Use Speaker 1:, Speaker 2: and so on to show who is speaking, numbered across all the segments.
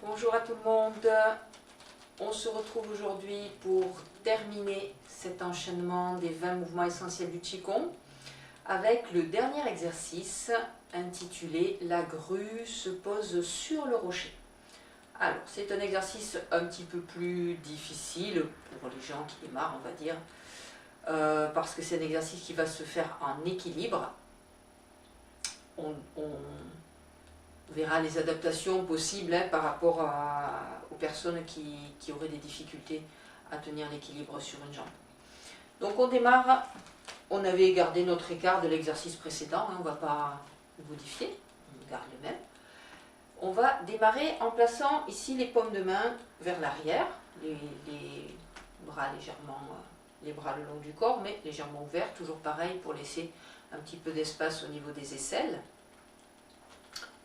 Speaker 1: Bonjour à tout le monde, on se retrouve aujourd'hui pour terminer cet enchaînement des 20 mouvements essentiels du Qigong avec le dernier exercice intitulé « La grue se pose sur le rocher ». Alors c'est un exercice un petit peu plus difficile pour les gens qui démarrent, on va dire, parce que c'est un exercice qui va se faire en équilibre. On verra les adaptations possibles par rapport aux personnes qui auraient des difficultés à tenir l'équilibre sur une jambe. Donc on démarre, on avait gardé notre écart de l'exercice précédent, on ne va pas modifier, on garde le même. On va démarrer en plaçant ici les paumes de main vers l'arrière, les bras légèrement, les bras le long du corps, mais légèrement ouverts, toujours pareil pour laisser un petit peu d'espace au niveau des aisselles.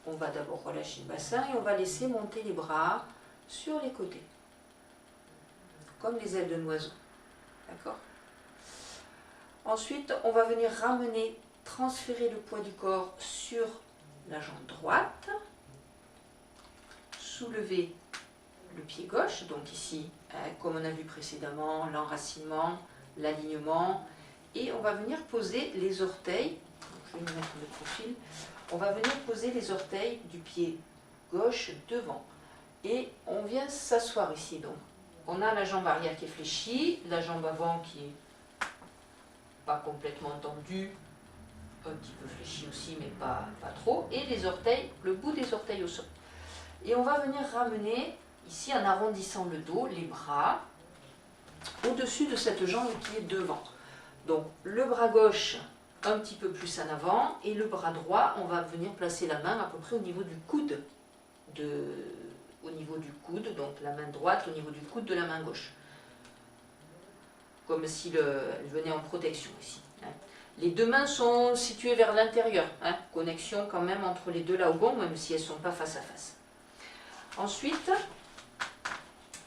Speaker 1: On va d'abord relâcher le bassin et on va laisser monter les bras sur les côtés, comme les ailes d'un oiseau. D'accord ? Ensuite, on va venir ramener, transférer le poids du corps sur la jambe droite, soulever le pied gauche, donc ici, comme on a vu précédemment, l'enracinement, l'alignement, et on va venir poser les orteils, je vais me mettre de profil, on va venir poser les orteils du pied gauche devant et on vient s'asseoir ici. Donc on a la jambe arrière qui est fléchie, la jambe avant qui est pas complètement tendue, un petit peu fléchie aussi mais pas trop, et les orteils, le bout des orteils au sol. Et on va venir ramener ici en arrondissant le dos, les bras au-dessus de cette jambe qui est devant. Donc le bras gauche un petit peu plus en avant et le bras droit, on va venir placer la main à peu près au niveau du coude, donc la main droite au niveau du coude de la main gauche, comme si elle venait en protection ici. Les deux mains sont situées vers l'intérieur, connexion quand même entre les deux là au bon, même si elles ne sont pas face à face. Ensuite,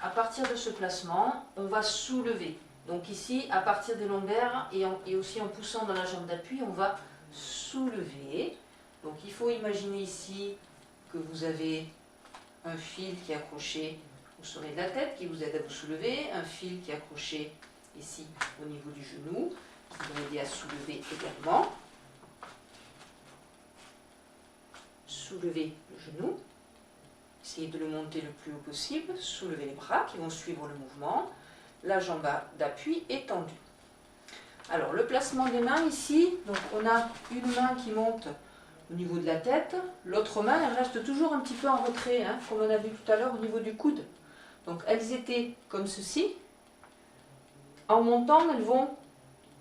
Speaker 1: à partir de ce placement, on va soulever. Donc ici, à partir des lombaires et aussi en poussant dans la jambe d'appui, on va soulever. Donc il faut imaginer ici que vous avez un fil qui est accroché au sommet de la tête, qui vous aide à vous soulever, un fil qui est accroché ici au niveau du genou, qui va aider à soulever également. Soulever le genou, essayez de le monter le plus haut possible, soulever les bras qui vont suivre le mouvement. La jambe d'appui est tendue. Alors le placement des mains ici, donc on a une main qui monte au niveau de la tête, l'autre main elle reste toujours un petit peu en retrait, comme on a vu tout à l'heure au niveau du coude. Donc elles étaient comme ceci. En montant, elles vont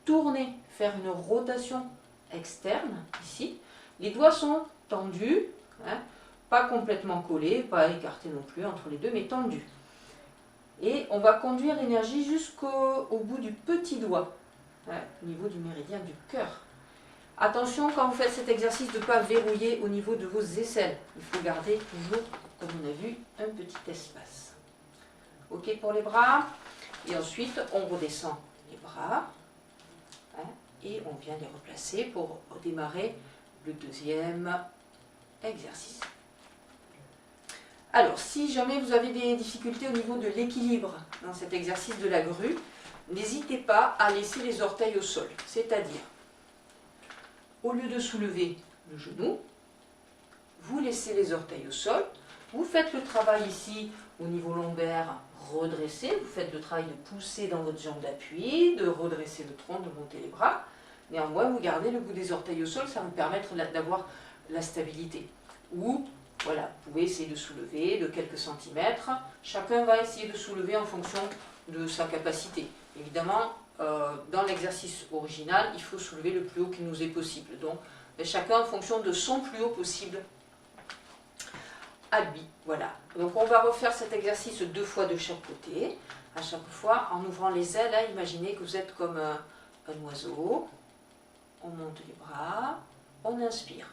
Speaker 1: tourner, faire une rotation externe ici. Les doigts sont tendus, pas complètement collés, pas écartés non plus entre les deux, mais tendus. Et on va conduire l'énergie jusqu'au bout du petit doigt, au niveau du méridien du cœur. Attention quand vous faites cet exercice de ne pas verrouiller au niveau de vos aisselles. Il faut garder toujours, comme on a vu, un petit espace. Ok pour les bras. Et ensuite, on redescend les bras. Et on vient les replacer pour redémarrer le deuxième exercice. Alors, si jamais vous avez des difficultés au niveau de l'équilibre dans cet exercice de la grue, n'hésitez pas à laisser les orteils au sol. C'est-à-dire, au lieu de soulever le genou, vous laissez les orteils au sol, vous faites le travail ici au niveau lombaire, redresser, vous faites le travail de pousser dans votre jambe d'appui, de redresser le tronc, de monter les bras. Néanmoins, vous gardez le bout des orteils au sol, ça va vous permettre d'avoir la stabilité. Ou voilà, vous pouvez essayer de soulever de quelques centimètres. Chacun va essayer de soulever en fonction de sa capacité. Évidemment, dans l'exercice original, il faut soulever le plus haut qu'il nous est possible. Donc, chacun en fonction de son plus haut possible à lui. Voilà. Donc, on va refaire cet exercice 2 fois de chaque côté. À chaque fois, en ouvrant les ailes, imaginez que vous êtes comme un oiseau. On monte les bras, on inspire.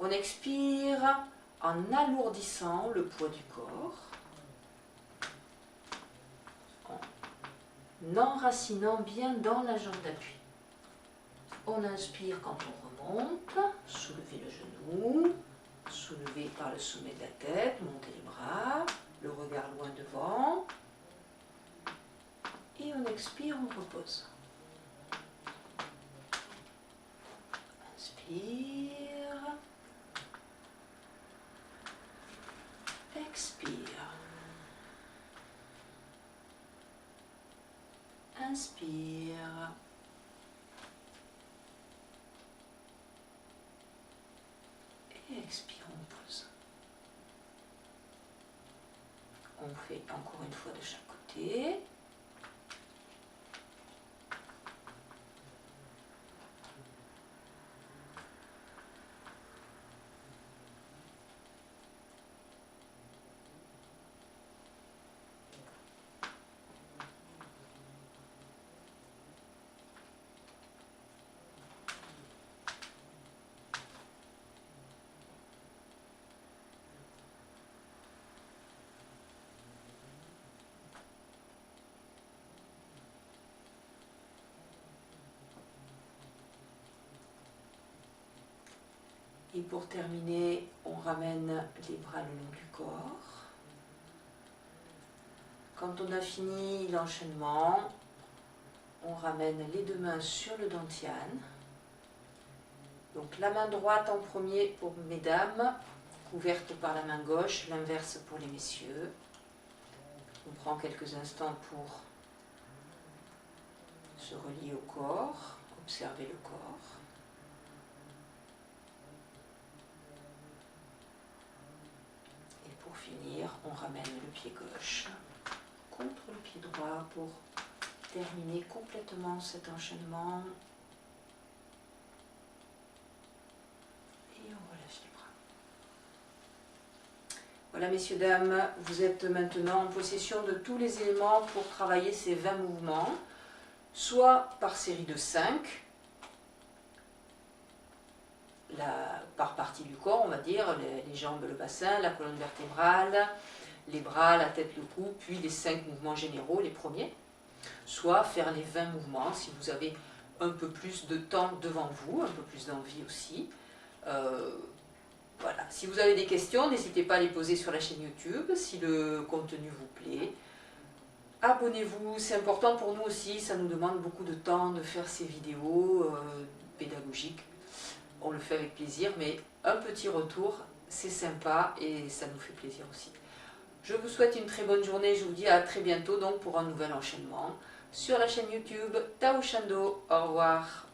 Speaker 1: On expire en alourdissant le poids du corps, en enracinant bien dans la jambe d'appui. On inspire quand on remonte, soulevez le genou, soulever par le sommet de la tête, monter les bras, le regard loin devant. Et on expire, on repose. Inspire. Expire. Inspire. Et expire, on pose. On fait encore une fois de chaque côté. Et pour terminer, on ramène les bras le long du corps. Quand on a fini l'enchaînement, on ramène les deux mains sur le dantian. Donc la main droite en premier pour mesdames, couverte par la main gauche, l'inverse pour les messieurs. On prend quelques instants pour se relier au corps, observer le corps. Pour finir, on ramène le pied gauche contre le pied droit pour terminer complètement cet enchaînement. Et on relâche les bras. Voilà, messieurs, dames, vous êtes maintenant en possession de tous les éléments pour travailler ces 20 mouvements, soit par série de 5, par partie du corps, on va dire, les jambes, le bassin, la colonne vertébrale, les bras, la tête, le cou, puis les 5 mouvements généraux, les premiers. Soit faire les 20 mouvements si vous avez un peu plus de temps devant vous, un peu plus d'envie aussi. Voilà. Si vous avez des questions, n'hésitez pas à les poser sur la chaîne YouTube, si le contenu vous plaît. Abonnez-vous, c'est important pour nous aussi, ça nous demande beaucoup de temps de faire ces vidéos pédagogiques. On le fait avec plaisir, mais un petit retour, c'est sympa et ça nous fait plaisir aussi. Je vous souhaite une très bonne journée, je vous dis à très bientôt donc pour un nouvel enchaînement sur la chaîne YouTube Tao Shando. Au revoir.